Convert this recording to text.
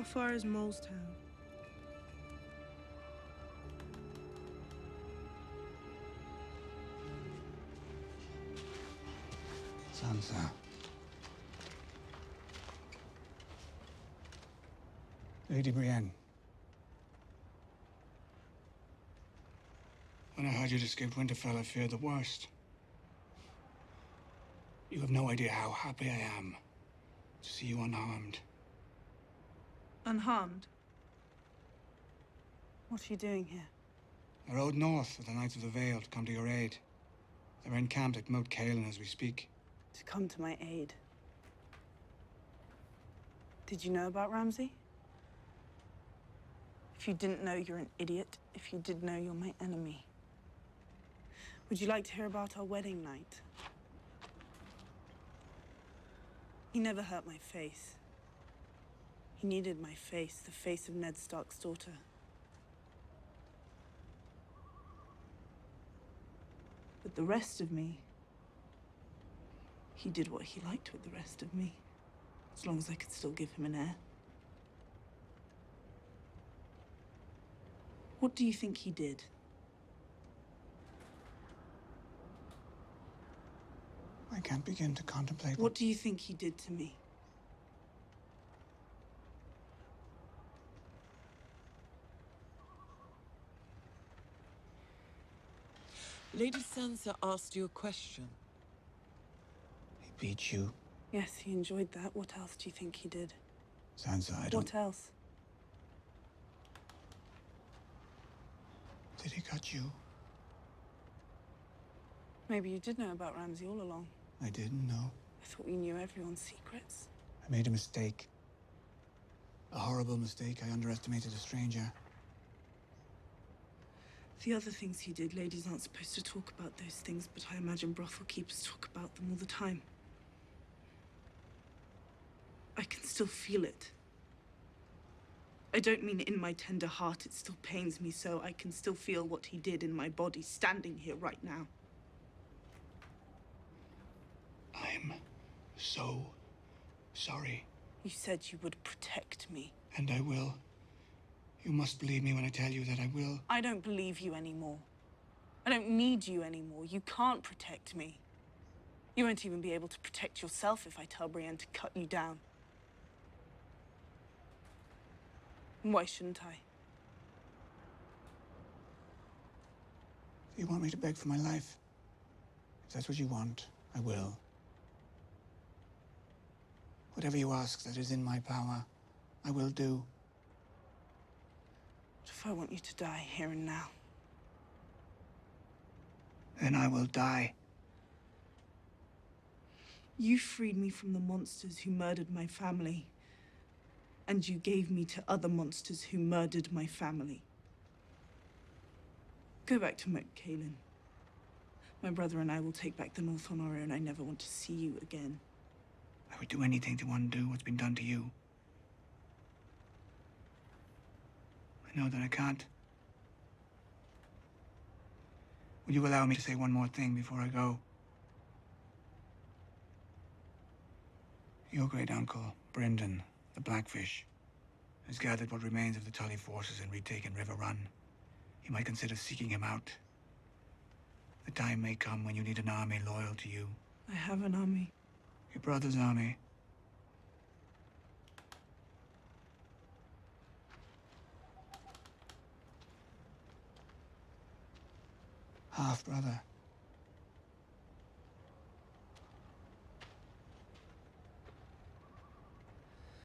How far is Molestown? Sansa. Lady Brienne. When I heard you'd escaped Winterfell, I feared the worst. You have no idea how happy I am to see you unharmed. Unharmed? What are you doing here? I rode north with the Knights of the Vale to come to your aid. They're encamped at Moat Cailin as we speak. To come to my aid? Did you know about Ramsay? If you didn't know, you're an idiot. If you did know, you're my enemy. Would you like to hear about our wedding night? He never hurt my face. He needed my face, the face of Ned Stark's daughter. But the rest of me, he did what he liked with the rest of me, as long as I could still give him an heir. What do you think he did? I can't begin to contemplate What do you think he did to me? Lady Sansa asked you a question. He beat you. Yes, he enjoyed that. What else do you think he did? Sansa, I don't... What else? Did he cut you? Maybe you did know about Ramsay all along. I didn't know. I thought you knew everyone's secrets. I made a mistake. A horrible mistake. I underestimated a stranger. The other things he did, ladies aren't supposed to talk about those things, but I imagine brothel keepers talk about them all the time. I can still feel it. I don't mean in my tender heart, it still pains me so. I can still feel what he did in my body, standing here right now. I'm so sorry. You said you would protect me. And I will. You must believe me when I tell you that I will. I don't believe you anymore. I don't need you anymore. You can't protect me. You won't even be able to protect yourself if I tell Brienne to cut you down. And why shouldn't I? If you want me to beg for my life, if that's what you want, I will. Whatever you ask that is in my power, I will do. What if I want you to die here and now? Then I will die. You freed me from the monsters who murdered my family. And you gave me to other monsters who murdered my family. Go back to Moat Cailin. My brother and I will take back the North on our own. I never want to see you again. I would do anything to undo what's been done to you. I know that I can't. Will you allow me to say one more thing before I go? Your great uncle, Brynden, the Blackfish, has gathered what remains of the Tully forces and retaken River Run. You might consider seeking him out. The time may come when you need an army loyal to you. I have an army. Your brother's army. Half-brother.